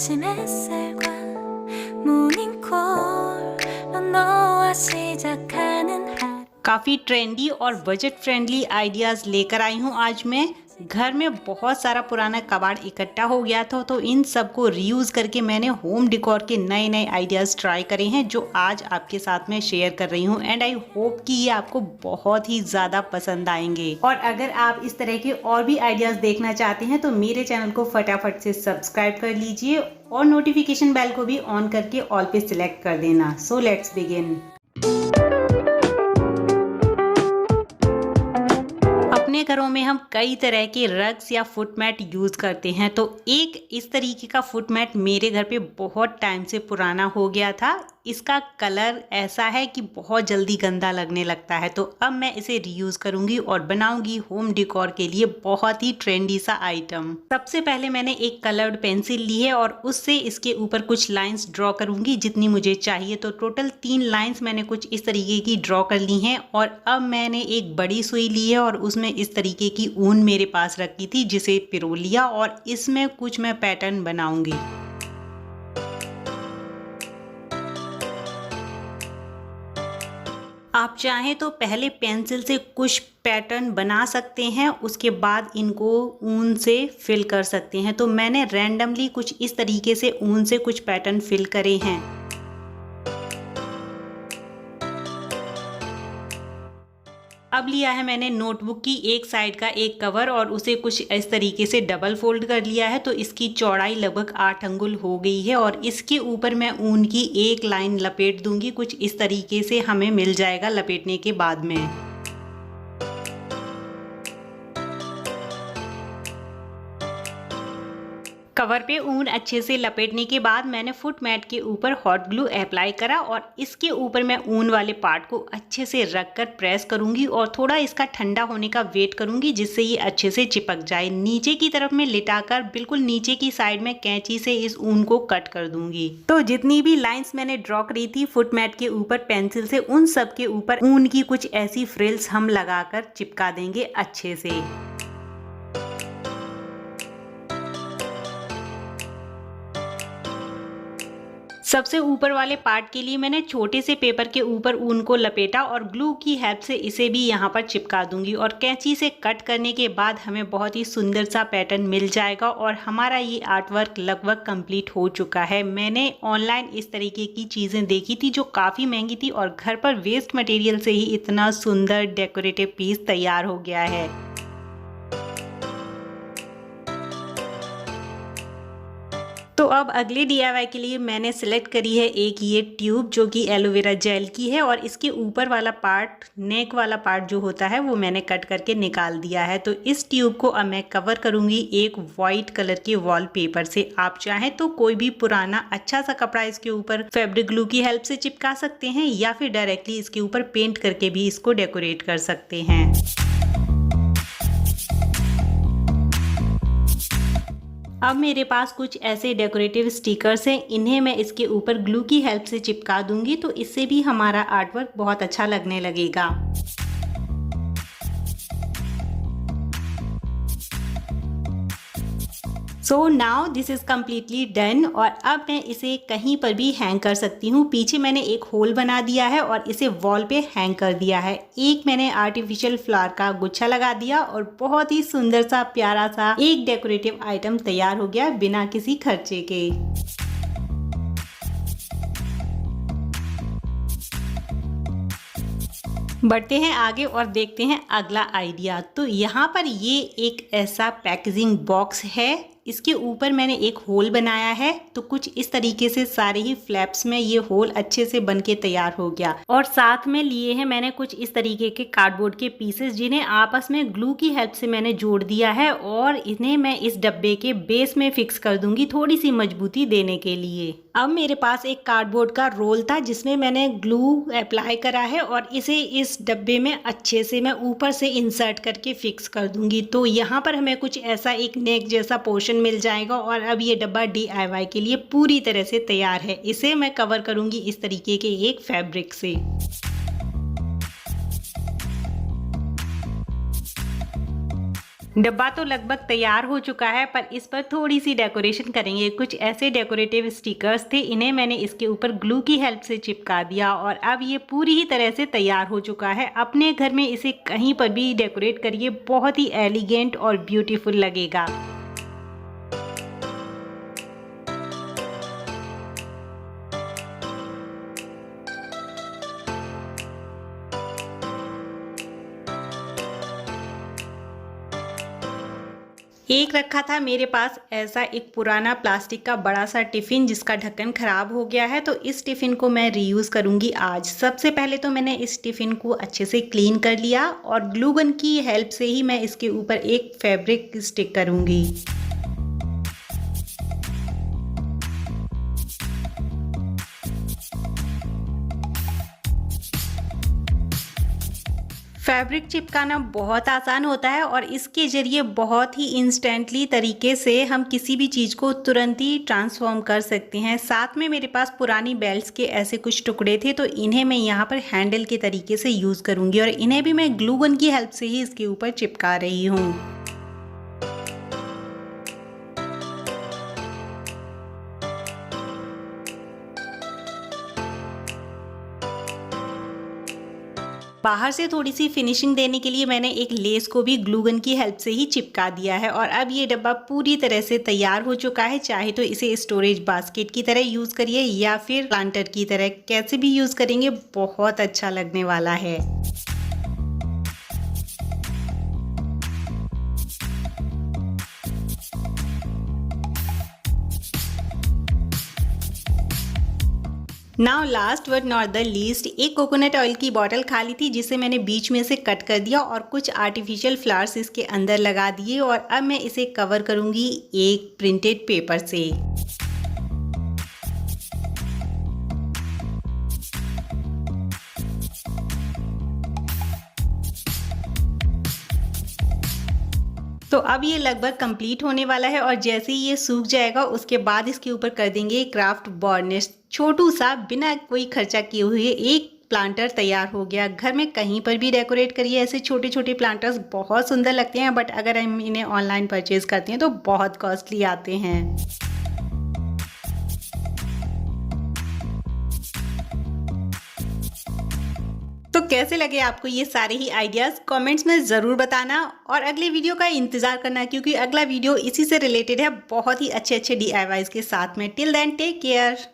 아침 햇살과 모닝콜로 너와 시작하는 하루 काफ़ी ट्रेंडी और budget friendly ideas लेकर आई हूँ आज मैं। घर में बहुत सारा पुराना कबाड़ इकट्ठा हो गया था तो इन सबको रीयूज़ करके मैंने होम डेकोर के नए नए आइडियाज़ ट्राई करे हैं जो आज आपके साथ में शेयर कर रही हूँ एंड आई होप कि ये आपको बहुत ही ज़्यादा पसंद आएंगे। और अगर आप इस तरह के और भी आइडियाज़ देखना चाहते हैं तो मेरे चैनल को फटाफट से सब्सक्राइब कर लीजिए और नोटिफिकेशन बेल को भी ऑन करके ऑल पे सिलेक्ट कर देना। So let's begin. अपने घरों में हम कई तरह के रग्स या फुट मैट यूज़ करते हैं तो एक इस तरीके का फुट मैट मेरे घर पे बहुत टाइम से पुराना हो गया था। इसका कलर ऐसा है कि बहुत जल्दी गंदा लगने लगता है तो अब मैं इसे रीयूज़ करूंगी और बनाऊंगी होम डेकोर के लिए बहुत ही ट्रेंडी सा आइटम। सबसे पहले मैंने एक कलर्ड पेंसिल ली है और उससे इसके ऊपर कुछ लाइंस ड्रॉ करूंगी जितनी मुझे चाहिए। तो टोटल 3 लाइंस मैंने कुछ इस तरीके की ड्रॉ कर ली हैं और अब मैंने एक बड़ी सुई ली है और उसमें इस तरीके की ऊन मेरे पास रखी थी जिसे पिरो लिया और इसमें कुछ मैं पैटर्न बनाऊंगी। आप चाहें तो पहले पेंसिल से कुछ पैटर्न बना सकते हैं, उसके बाद इनको ऊन से फिल कर सकते हैं। तो मैंने रैंडमली कुछ इस तरीके से ऊन से कुछ पैटर्न फिल करे हैं। अब लिया है मैंने नोटबुक की एक साइड का एक कवर और उसे कुछ इस तरीके से डबल फोल्ड कर लिया है तो इसकी चौड़ाई लगभग 8 अंगुल हो गई है और इसके ऊपर मैं ऊन की एक लाइन लपेट दूंगी। कुछ इस तरीके से हमें मिल जाएगा लपेटने के बाद में। कवर पे ऊन अच्छे से लपेटने के बाद मैंने फुट मैट के ऊपर हॉट ग्लू अप्लाई करा और इसके ऊपर मैं ऊन वाले पार्ट को अच्छे से रखकर प्रेस करूंगी और थोड़ा इसका ठंडा होने का वेट करूंगी जिससे ये अच्छे से चिपक जाए। नीचे की तरफ में लिटाकर बिल्कुल नीचे की साइड में कैंची से इस ऊन को कट कर दूंगी। तो जितनी भी लाइन्स मैंने ड्रॉ करी थी फुट मैट के ऊपर पेंसिल से, उन सब के ऊपर ऊन की कुछ ऐसी फ्रिल्स हम लगाकर चिपका देंगे अच्छे से। सबसे ऊपर वाले पार्ट के लिए मैंने छोटे से पेपर के ऊपर ऊन को लपेटा और ग्लू की हेल्प से इसे भी यहाँ पर चिपका दूंगी और कैंची से कट करने के बाद हमें बहुत ही सुंदर सा पैटर्न मिल जाएगा और हमारा ये आर्ट वर्क लगभग कंप्लीट हो चुका है। मैंने ऑनलाइन इस तरीके की चीज़ें देखी थी जो काफ़ी महंगी थी और घर पर वेस्ट मटेरियल से ही इतना सुंदर डेकोरेटिव पीस तैयार हो गया है। तो अब अगले DIY के लिए मैंने सिलेक्ट करी है एक ये ट्यूब जो कि एलोवेरा जेल की है और इसके ऊपर वाला पार्ट, नेक वाला पार्ट जो होता है वो मैंने कट करके निकाल दिया है। तो इस ट्यूब को अब मैं कवर करूंगी एक वाइट कलर के वॉलपेपर से। आप चाहें तो कोई भी पुराना अच्छा सा कपड़ा इसके ऊपर फैब्रिक ग्लू की हेल्प से चिपका सकते हैं या फिर डायरेक्टली इसके ऊपर पेंट करके भी इसको डेकोरेट कर सकते हैं। अब मेरे पास कुछ ऐसे डेकोरेटिव स्टिकर्स हैं, इन्हें मैं इसके ऊपर ग्लू की हेल्प से चिपका दूंगी तो इससे भी हमारा आर्टवर्क बहुत अच्छा लगने लगेगा। So now this is completely done और अब मैं इसे कहीं पर भी हैंग कर सकती हूँ। पीछे मैंने एक होल बना दिया है और इसे वॉल पे हैंग कर दिया है। एक मैंने आर्टिफिशियल फ्लावर का गुच्छा लगा दिया और बहुत ही सुंदर सा प्यारा सा एक डेकोरेटिव आइटम तैयार हो गया बिना किसी खर्चे के। बढ़ते हैं आगे और देखते हैं अगला आइडिया। तो यहाँ पर ये एक ऐसा पैकेजिंग बॉक्स है, इसके ऊपर मैंने एक होल बनाया है तो कुछ इस तरीके से सारे ही फ्लैप्स में ये होल अच्छे से बनके तैयार हो गया। और साथ में लिए हैं मैंने कुछ इस तरीके के कार्डबोर्ड के पीसेस जिन्हें आपस में ग्लू की हेल्प से मैंने जोड़ दिया है और इन्हें मैं इस डब्बे के बेस में फिक्स कर दूंगी थोड़ी सी मजबूती देने के लिए। अब मेरे पास एक कार्डबोर्ड का रोल था जिसमें मैंने ग्लू अप्लाई करा है और इसे इस डब्बे में अच्छे से मैं ऊपर से इंसर्ट करके फिक्स कर दूंगी। तो यहाँ पर हमें कुछ ऐसा एक नेक जैसा पोर्शन मिल जाएगा और अब ये डब्बा DIY के लिए पूरी तरह से तैयार है। इसे मैं कवर करूंगी इस तरीके के एक फैब्रिक से। डब्बा तो लगभग तैयार हो चुका है, पर इस पर थोड़ी सी डेकोरेशन करेंगे। कुछ ऐसे डेकोरेटिव स्टिकर्स थे, इन्हें मैंने इसके ऊपर ग्लू की हेल्प से चिपका दिया और अब ये पूरी ही तरह से तैयार हो चुका है। अपने घर में इसे कहीं पर भी डेकोरेट करिए, बहुत ही एलिगेंट और ब्यूटीफुल लगेगा। एक रखा था मेरे पास ऐसा एक पुराना प्लास्टिक का बड़ा सा टिफ़िन जिसका ढक्कन ख़राब हो गया है, तो इस टिफ़िन को मैं रीयूज़ करूँगी आज। सबसे पहले तो मैंने इस टिफ़िन को अच्छे से क्लीन कर लिया और ग्लू गन की हेल्प से ही मैं इसके ऊपर एक फैब्रिक स्टिक करूँगी। फैब्रिक चिपकाना बहुत आसान होता है और इसके ज़रिए बहुत ही इंस्टेंटली तरीके से हम किसी भी चीज़ को तुरंत ही ट्रांसफॉर्म कर सकते हैं। साथ में मेरे पास पुरानी बेल्ट्स के ऐसे कुछ टुकड़े थे, तो इन्हें मैं यहाँ पर हैंडल के तरीके से यूज़ करूँगी और इन्हें भी मैं ग्लू गन की हेल्प से ही इसके ऊपर चिपका रही हूँ। बाहर से थोड़ी सी फिनिशिंग देने के लिए मैंने एक लेस को भी ग्लू गन की हेल्प से ही चिपका दिया है और अब ये डब्बा पूरी तरह से तैयार हो चुका है। चाहे तो इसे स्टोरेज बास्केट की तरह यूज़ करिए या फिर प्लांटर की तरह, कैसे भी यूज़ करेंगे बहुत अच्छा लगने वाला है। Now last but not the least, एक कोकोनट ऑयल की बॉटल खाली थी जिसे मैंने बीच में से कट कर दिया और कुछ आर्टिफिशियल फ्लावर्स इसके अंदर लगा दिए और अब मैं इसे कवर करूंगी एक प्रिंटेड पेपर से। तो अब ये लगभग कंप्लीट होने वाला है और जैसे ही ये सूख जाएगा उसके बाद इसके ऊपर कर देंगे क्राफ्ट वार्निश। छोटू सा बिना कोई खर्चा किए हुए एक प्लांटर तैयार हो गया। घर में कहीं पर भी डेकोरेट करिए, ऐसे छोटे छोटे प्लांटर्स बहुत सुंदर लगते हैं, बट अगर हम इन्हें ऑनलाइन परचेज करते हैं तो बहुत कॉस्टली आते हैं। तो कैसे लगे आपको ये सारे ही आइडियाज़, कमेंट्स में ज़रूर बताना और अगले वीडियो का इंतज़ार करना क्योंकि अगला वीडियो इसी से रिलेटेड है, बहुत ही अच्छे DIYs के साथ में। Till then take care.